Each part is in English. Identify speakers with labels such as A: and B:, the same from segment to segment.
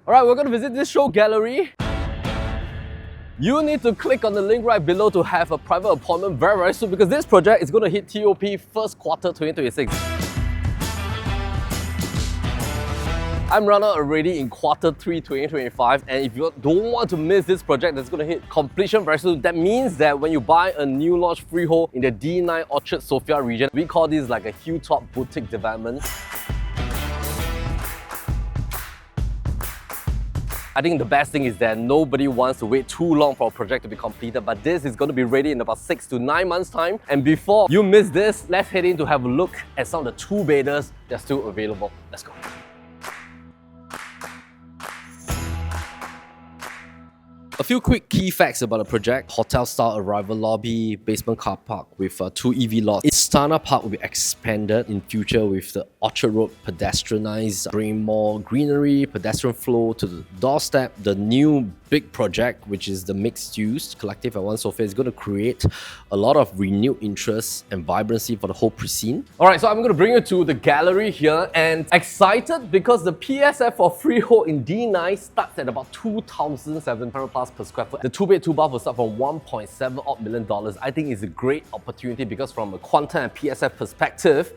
A: Alright, we're going to visit this show gallery. You need to click on the link right below to have a private appointment very soon because this project is going to hit TOP first quarter 2026. I'm running already in quarter 3 2025, and if you don't want to miss this project that's going to hit completion very soon, that means that when you buy a new launch freehold in the D9 Orchard Sophia region, we call this like a hilltop boutique development. I think the best thing is that nobody wants to wait too long for a project to be completed, but this is going to be ready in about 6 to 9 months time. And before you miss this, let's head in to have a look at some of the two-beders that are still available. Let's go. A few quick key facts about the project. Hotel-style arrival lobby, basement car park with 2 EV lots. Istana Park will be expanded in future with the Orchard Road pedestrianized, bringing more greenery, pedestrian flow to the doorstep. The new big project, which is the mixed-use collective at One Sophia, is going to create a lot of renewed interest and vibrancy for the whole precinct. Alright, so I'm going to bring you to the gallery here, and excited because the PSF for freehold in D9 starts at about $2,700 plus per square foot. The 2-bed, 2-bath will start from $1.7 odd million. I think it's a great opportunity because from a quantum and PSF perspective,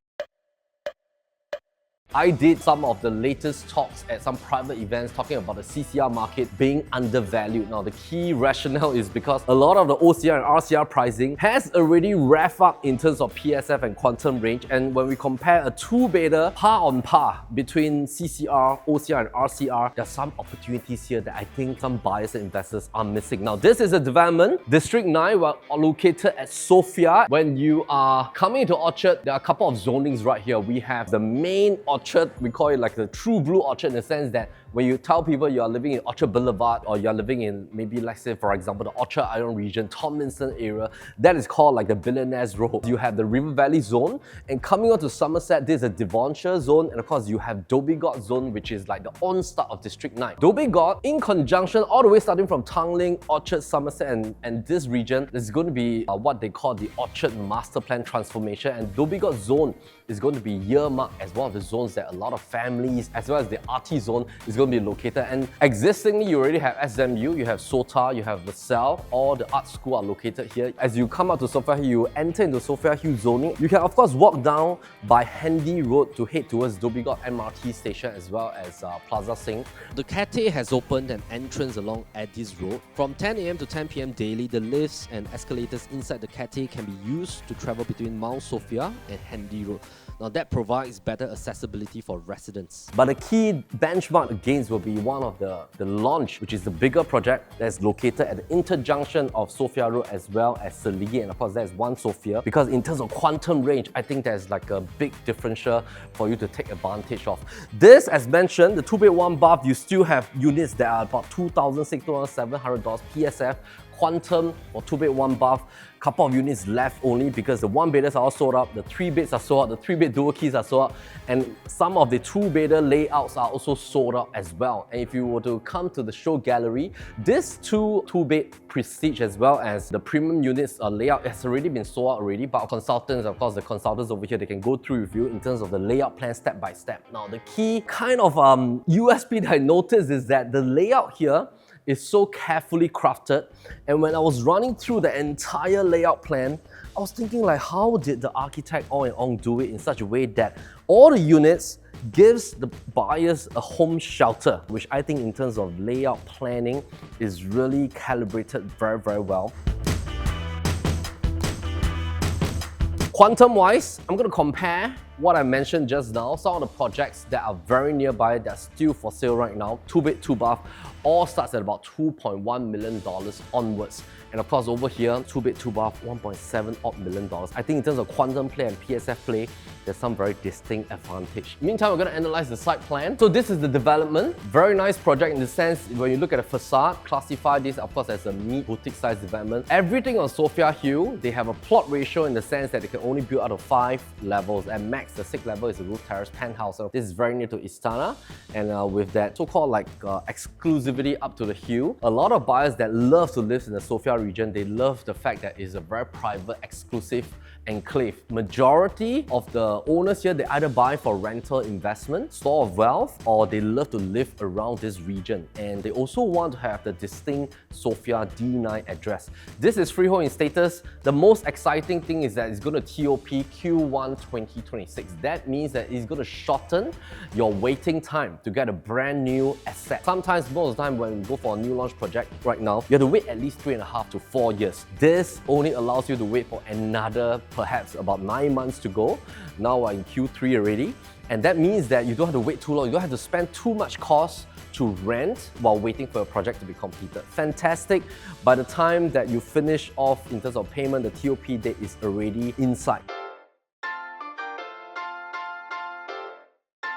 A: I did some of the latest talks at some private events talking about the CCR market being undervalued. Now, the key rationale is because a lot of the OCR and RCR pricing has already revved up in terms of PSF and quantum range. And when we compare a two-bedder par on par between CCR, OCR and RCR, there are some opportunities here that I think some buyers and investors are missing. Now, this is a development, District 9, we're located at Sophia. When you are coming to Orchard, there are a couple of zonings right here. We have the main Orchard, we call it like the true blue Orchard in the sense that when you tell people you are living in Orchard Boulevard or you're living in maybe, let's say for example, the Orchard Iron region, Tomlinson area, that is called like the Billionaires Road. You have the River Valley zone, and coming on to Somerset, there's a Devonshire zone, and of course you have Dhoby Ghaut zone, which is like the on-start of District 9. Dhoby Ghaut, in conjunction all the way starting from Tanglin, Orchard, Somerset and this region, is going to be what they call the Orchard Master Plan transformation, and Dhoby Ghaut zone is going to be earmarked as one of the zones that a lot of families, as well as the RT zone, is going to be located. And existingly, you already have SMU, you have SOTA, you have LaSalle, all the art school are located here. As you come out to Sophia Hill, you enter into Sophia Hill zoning. You can of course walk down by Handy Road to head towards Dhoby Ghaut MRT station as well as Plaza Sing. The Cathay has opened an entrance along Addis Road. From 10 AM to 10 PM daily, the lifts and escalators inside the Cathay can be used to travel between Mount Sophia and Handy Road. Now that provides better accessibility for residents. But the key benchmark against will be one of the launch, which is the bigger project that's located at the interjunction of Sophia Road as well as Seligi, and of course that's One Sophia. Because in terms of quantum range, I think there's like a big differential for you to take advantage of. This, as mentioned, the 2-bed 1-bath, you still have units that are about $2,600-$700 PSF. Quantum for 2-bed 1-bath, couple of units left only because the 1-bedders are all sold out, the 3-beds are sold out, the 3-bed dual keys are sold out, and some of the 2-bedder layouts are also sold out as well. And if you were to come to the show gallery, this 2-bed Prestige as well as the premium units layout has already been sold out already, but our consultants, of course the consultants over here, they can go through with you in terms of the layout plan step by step. Now the key kind of USP that I noticed is that the layout here is so carefully crafted, and when I was running through the entire layout plan, I was thinking like, how did the architect Ong Ong do it in such a way that all the units gives the buyers a home shelter, which I think in terms of layout planning is really calibrated very, very well. Quantum-wise, I'm going to compare what I mentioned just now, some of the projects that are very nearby that are still for sale right now, 2-bed, 2-bath, all starts at about $2.1 million onwards. And of course over here, 2-bed, 2-bath, $1.7 odd million. I think in terms of quantum play and PSF play, there's some very distinct advantage. Meantime, we're going to analyze the site plan. So this is the development. Very nice project in the sense, when you look at the facade, classify this of course as a mid boutique size development. Everything on Sophia Hill, they have a plot ratio in the sense that they can only build out of 5 levels, and max the 6th level is a roof terrace penthouse. So this is very near to Istana, and with that so-called like exclusivity up to the hill, a lot of buyers that love to live in the Sophia region, they love the fact that it's a very private, exclusive enclave. Majority of the owners here, they either buy for rental investment, store of wealth, or they love to live around this region. And they also want to have the distinct Sophia D9 address. This is freehold in status. The most exciting thing is that it's going to TOP Q1 2026. That means that it's going to shorten your waiting time to get a brand new asset. Sometimes, most of the time when you go for a new launch project right now, you have to wait at least 3.5 to 4 years. This only allows you to wait for another perhaps about 9 months to go. Now we're in Q3 already. And that means that you don't have to wait too long. You don't have to spend too much cost to rent while waiting for a project to be completed. Fantastic. By the time that you finish off in terms of payment, the TOP date is already inside.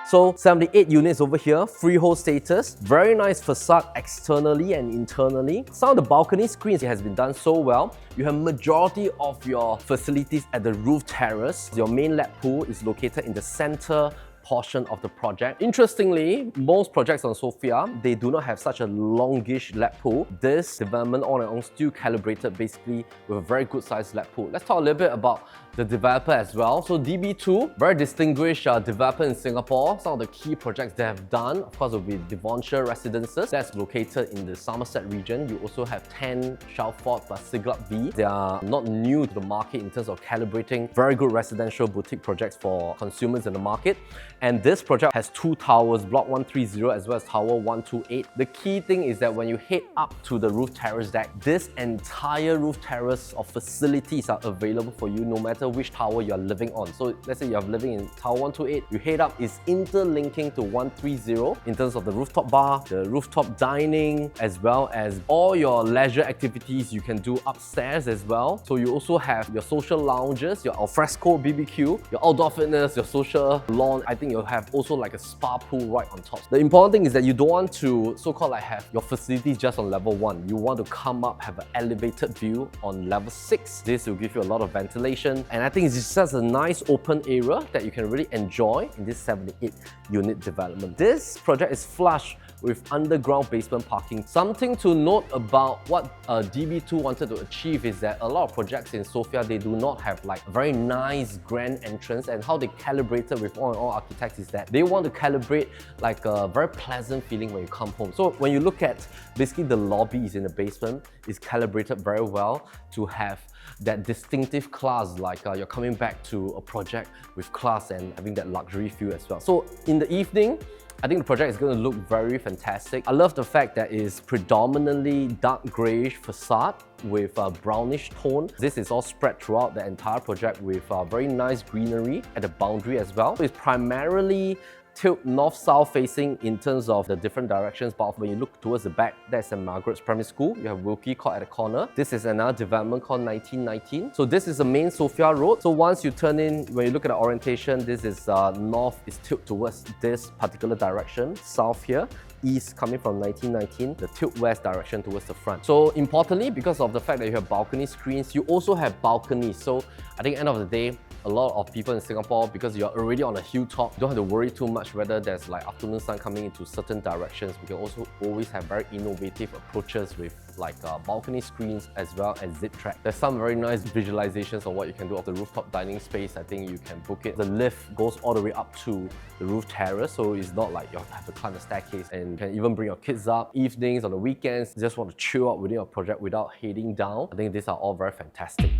A: So 78 units over here, freehold status, very nice facade externally and internally. Some of the balcony screens, it has been done so well. You have majority of your facilities at the roof terrace. Your main lap pool is located in the center portion of the project. Interestingly, most projects on Sophia, they do not have such a longish lap pool. This development Ong Ong still calibrated basically with a very good sized lap pool. Let's talk a little bit about the developer as well. So DB2, very distinguished developer in Singapore. Some of the key projects they have done, of course, will be Devonshire Residences. That's located in the Somerset region. You also have 10 Showflat plus Siglap V. They are not new to the market in terms of calibrating very good residential boutique projects for consumers in the market. And this project has 2 towers, Block 130 as well as Tower 128. The key thing is that when you head up to the roof terrace deck, this entire roof terrace of facilities are available for you no matter which tower you're living on. So let's say you're living in Tower 128, you head up, it's interlinking to 130 in terms of the rooftop bar, the rooftop dining, as well as all your leisure activities you can do upstairs as well. So you also have your social lounges, your alfresco BBQ, your outdoor fitness, your social lawn. I think you'll have also like a spa pool right on top. The important thing is that you don't want to so-called like have your facilities just on level 1. You want to come up, have an elevated view on level 6. This will give you a lot of ventilation. And I think it's just a nice open area that you can really enjoy in this 78 unit development. This project is flush with underground basement parking. Something to note about what DB2 wanted to achieve is that a lot of projects in Sophia, they do not have like a very nice grand entrance, and how they calibrated with Ong Ong Architects is that they want to calibrate like a very pleasant feeling when you come home. So when you look at basically the lobby is in the basement, it's calibrated very well to have that distinctive class, like you're coming back to a project with class and having that luxury feel as well. So in the evening, I think the project is going to look very fantastic. I love the fact that it's predominantly dark greyish facade with a brownish tone. This is all spread throughout the entire project with very nice greenery at the boundary as well. So it's primarily tilt north-south facing in terms of the different directions, but when you look towards the back, that's St. Margaret's Primary School. You have Wilkie Court at the corner. This is another development called 1919. So this is the main Sophia Road. So once you turn in, when you look at the orientation, this is north is tilt towards this particular direction, south here, east coming from 1919, the tilt west direction towards the front. So importantly, because of the fact that you have balcony screens, you also have balconies. So I think at the end of the day, a lot of people in Singapore, because you're already on a hilltop, you don't have to worry too much whether there's like afternoon sun coming into certain directions. We can also always have very innovative approaches with like balcony screens as well as zip track. There's some very nice visualizations of what you can do of the rooftop dining space. I think you can book it. The lift goes all the way up to the roof terrace, so it's not like you have to climb the staircase, and you can even bring your kids up. Evenings, on the weekends, you just want to chill out within your project without heading down. I think these are all very fantastic.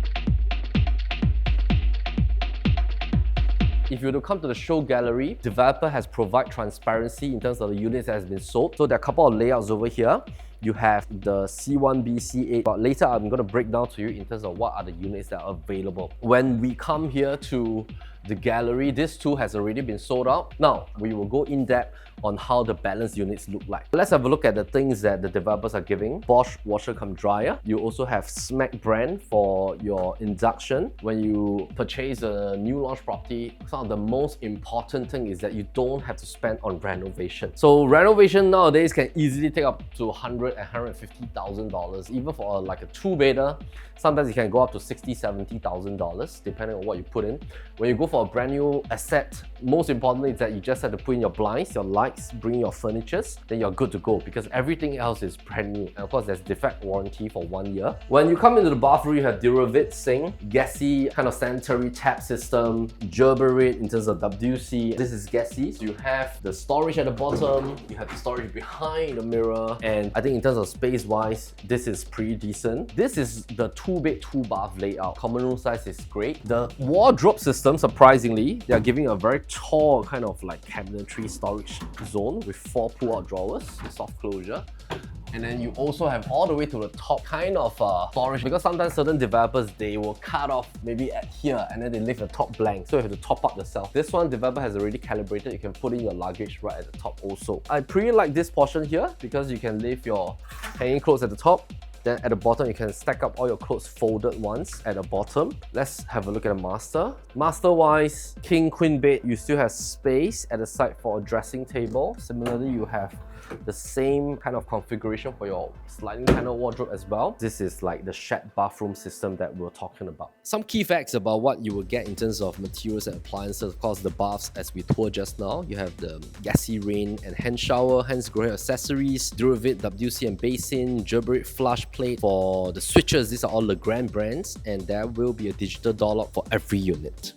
A: If you were to come to the show gallery, developer has provided transparency in terms of the units that has been sold. So there are a couple of layouts over here. You have the C1B, C8, but later I'm going to break down to you in terms of what are the units that are available. When we come here to the gallery, this too has already been sold out. Now, we will go in depth on how the balanced units look like. Let's have a look at the things that the developers are giving. Bosch washer cum dryer. You also have Smack brand for your induction. When you purchase a new launch property, some of the most important thing is that you don't have to spend on renovation. So renovation nowadays can easily take up to $100,000 and $150,000. Even for like a 2-bedder, sometimes it can go up to $60,000, $70,000 depending on what you put in. When you go for a brand new asset, most importantly is that you just have to put in your blinds, your lights, bring your furnitures, then you're good to go because everything else is brand new. And of course, there's defect warranty for 1 year. When you come into the bathroom, you have Duravit sink, gassy kind of sanitary tap system, Gerberit in terms of WC. This is gassy, so you have the storage at the bottom, you have the storage behind the mirror, and I think in terms of space-wise, this is pretty decent. This is the 2-bed, 2-bath layout. Communal size is great. The wardrobe system, surprisingly, they are giving a very tall kind of like cabinetry storage zone with 4 pull-out drawers, soft closure. And then you also have all the way to the top kind of storage, because sometimes certain developers, they will cut off maybe at here and then they leave the top blank, so you have to top up yourself. This one, developer has already calibrated. You can put in your luggage right at the top also. I pretty like this portion here because you can leave your hanging clothes at the top. Then at the bottom, you can stack up all your clothes folded once at the bottom. Let's have a look at the master. Master-wise, king, queen bed, you still have space at the side for a dressing table. Similarly, you have the same kind of configuration for your sliding panel wardrobe as well. This is like the shared bathroom system that we were talking about. Some key facts about what you will get in terms of materials and appliances. Of course, the baths, as we toured just now, you have the gassy rain and hand shower, hands growing accessories, Duravit WC and basin, Gerberit flush plate. For the switches, these are all the Legrand brands, and there will be a digital door lock for every unit.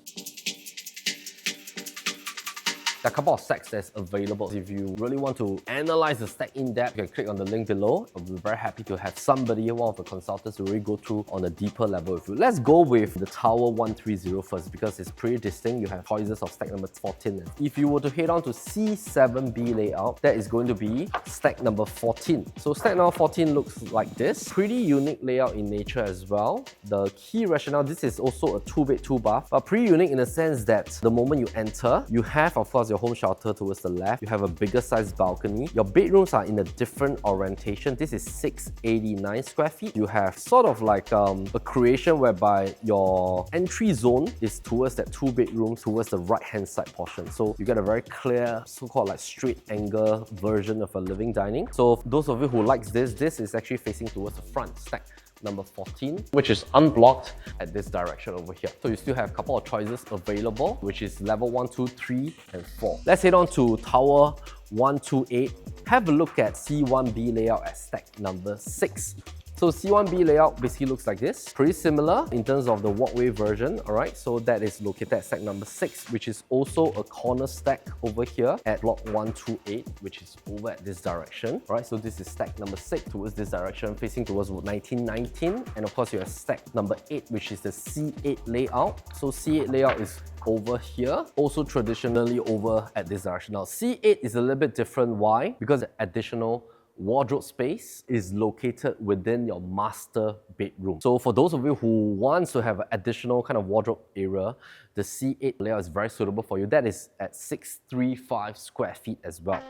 A: There are a couple of stacks that's available. If you really want to analyze the stack in depth, you can click on the link below. I'll be very happy to have somebody, one of the consultants, to really go through on a deeper level with you. Let's go with the Tower 130 first because it's pretty distinct. You have choices of stack number 14. If you were to head on to C7B layout, that is going to be stack number 14. So stack number 14 looks like this. Pretty unique layout in nature as well. The key rationale, this is also a 2-bed, 2-bath, but pretty unique in the sense that the moment you enter, you have, of course, your home shelter towards the left. You have a bigger size balcony. Your bedrooms are in a different orientation. This is 689 square feet. You have sort of like a creation whereby your entry zone is towards that 2 bedrooms towards the right hand side portion. So you get a very clear, so-called like straight angle version of a living dining. So those of you who likes this is actually facing towards the front stack number 14, which is unblocked at this direction over here. So you still have a couple of choices available, which is level 1, 2, 3, and 4. Let's head on to Tower 128. Have a look at C1B layout at stack number 6. So C1B layout basically looks like this. Pretty similar in terms of the walkway version, alright? So that is located at stack number 6, which is also a corner stack over here at block 128, which is over at this direction. Alright, so this is stack number 6 towards this direction, facing towards 1919. And of course, you have stack number 8, which is the C8 layout. So C8 layout is over here, also traditionally over at this direction. Now, C8 is a little bit different. Why? Because the additional wardrobe space is located within your master bedroom. So for those of you who wants to have an additional kind of wardrobe area, the C8 layout is very suitable for you. That is at 635 square feet as well.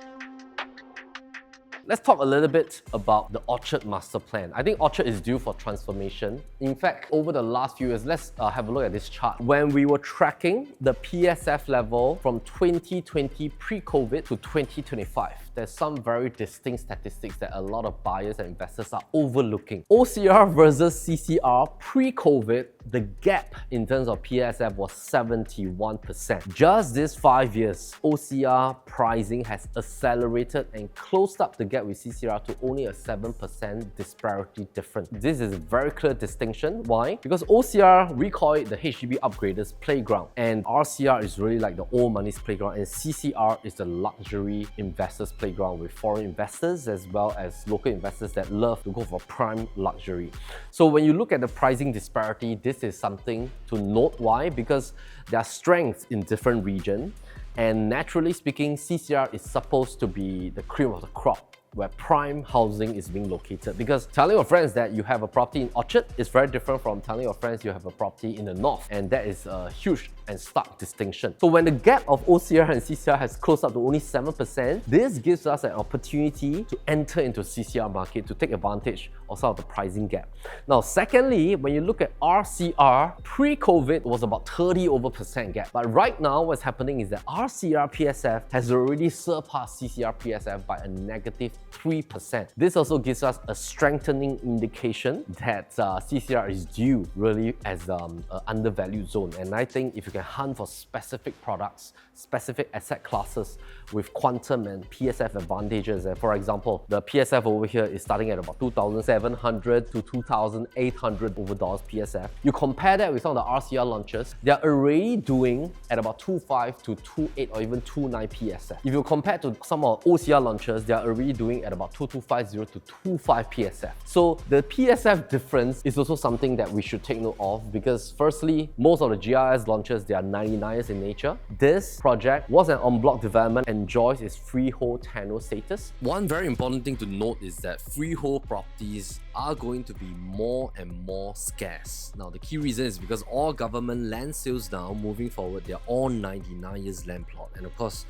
A: Let's talk a little bit about the Orchard master plan. I think Orchard is due for transformation. In fact, over the last few years, let's have a look at this chart. When we were tracking the PSF level from 2020 pre-COVID to 2025, there's some very distinct statistics that a lot of buyers and investors are overlooking. OCR versus CCR pre-COVID, the gap in terms of PSF was 71%. Just this 5 years, OCR pricing has accelerated and closed up the gap with CCR to only a 7% disparity difference. This is a very clear distinction. Why? Because OCR, we call it the HDB upgraders playground, and RCR is really like the old money's playground, and CCR is the luxury investors playground with foreign investors as well as local investors that love to go for prime luxury. So when you look at the pricing disparity, this is something to note. Why? Because there are strengths in different regions, and naturally speaking, CCR is supposed to be the cream of the crop where prime housing is being located. Because telling your friends that you have a property in Orchard is very different from telling your friends you have a property in the north, and that is a huge and stark distinction. So when the gap of OCR and CCR has closed up to only 7%, this gives us an opportunity to enter into CCR market to take advantage of some of the pricing gap. Now, secondly, when you look at RCR, pre-COVID was about 30% gap. But right now, what's happening is that RCR PSF has already surpassed CCR PSF by a negative 3%. This also gives us a strengthening indication that CCR is due really as an undervalued zone. And I think if you can hunt for specific products, specific asset classes with quantum and PSF advantages. And for example, the PSF over here is starting at about $2,700 to $2,800 over dollars PSF. You compare that with some of the RCR launches, they're already doing at about 2.5 to 2.8 or even 2.9 PSF. If you compare to some of OCR launches, they're already doing at about 2.250 to 2.5 PSF. So the PSF difference is also something that we should take note of, because firstly, most of the GRS launches, they are 99ers in nature. This project was an en-bloc development, enjoys its freehold tenure status. One very important thing to note is that freehold properties are going to be more and more scarce. Now, the key reason is because all government land sales now moving forward, they're all 99 years land plot. And of course,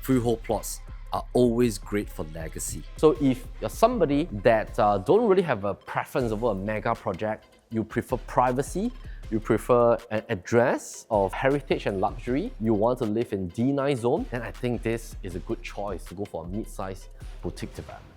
A: freehold plots are always great for legacy. So if you're somebody that don't really have a preference over a mega project, you prefer privacy, you prefer an address of heritage and luxury, you want to live in D9 zone, then I think this is a good choice to go for a mid-sized boutique development.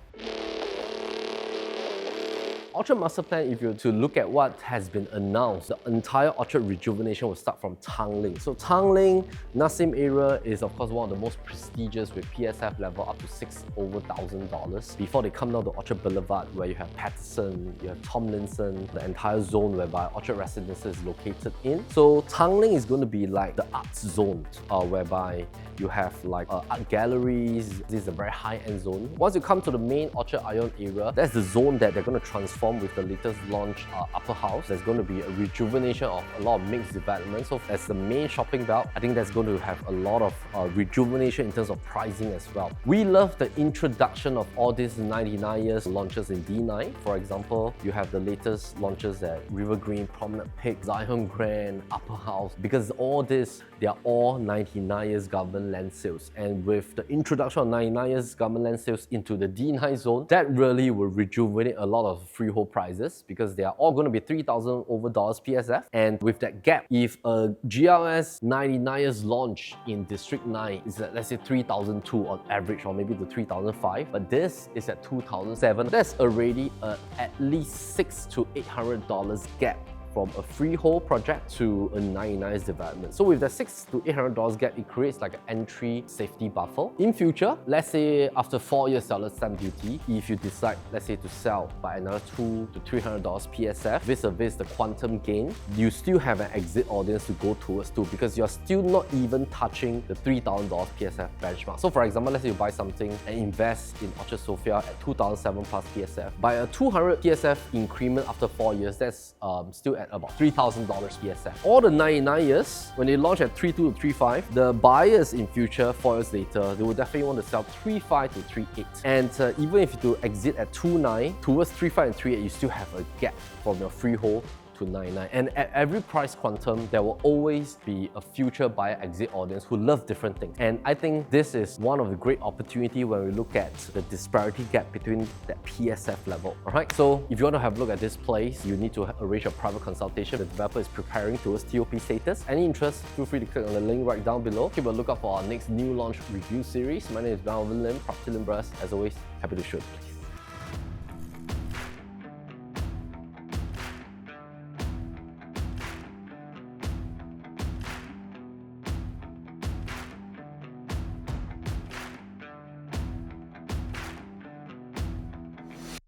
A: Orchard Master Plan, if you're to look at what has been announced, the entire Orchard rejuvenation will start from Tanglin. So Tanglin, Nassim area is of course one of the most prestigious, with PSF level up to $6,000 before they come down to Orchard Boulevard, where you have Patterson, you have Tomlinson, the entire zone whereby Orchard Residences is located in. So Tanglin is going to be like the arts zone, whereby you have like art galleries. This is a very high-end zone. Once you come to the main Orchard Ion area, that's the zone that they're going to transform with the latest launch upper house. There's going to be a rejuvenation of a lot of mixed developments. So as the main shopping belt, I think that's going to have a lot of rejuvenation in terms of pricing as well. We love the introduction of all these 99 years launches in D9. For example, you have the latest launches at River Green, Promenade Peak, Zion Grand, Upper House, because all this, they are all 99 years government land sales. And with the introduction of 99 years government land sales into the D9 zone, that really will rejuvenate a lot of freehold prices, because they are all going to be 3,000 over dollars PSF. And with that gap, if a GRS 99 years launch in District 9 is at, let's say, 3,002 on average, or maybe to 3,005, but this is at 2,007, that's already at least $600 to $800 gap from a freehold project to a 99 years development. So with the $600 to $800 gap, it creates like an entry safety buffer. In future, let's say after 4 years seller's stamp duty, if you decide, let's say, to sell by another $200 to $300 PSF, vis-a-vis the quantum gain, you still have an exit audience to go towards too, because you're still not even touching the $3,000 PSF benchmark. So for example, let's say you buy something and invest in Orchard Sophia at 2,007 plus PSF. By a 200 PSF increment after 4 years, that's still at about $3,000 PSF. All the 99 years, when they launch at 3.2 to 3.5, the buyers in future, 4 years later, they will definitely want to sell 3.5 to 3.8. And even if you exit at 2.9, towards 3.5 and 3.8, you still have a gap from your freehold to 99. And at every price quantum, there will always be a future buyer exit audience who love different things. And I think this is one of the great opportunity when we look at the disparity gap between that PSF level. Alright, so if you want to have a look at this place, you need to arrange a private consultation. The developer is preparing towards TOP status. Any interest, feel free to click on the link right down below. Keep a lookout for our next new launch review series. My name is Melvin Lim, PropertyLimBrothers. As always, happy to show you.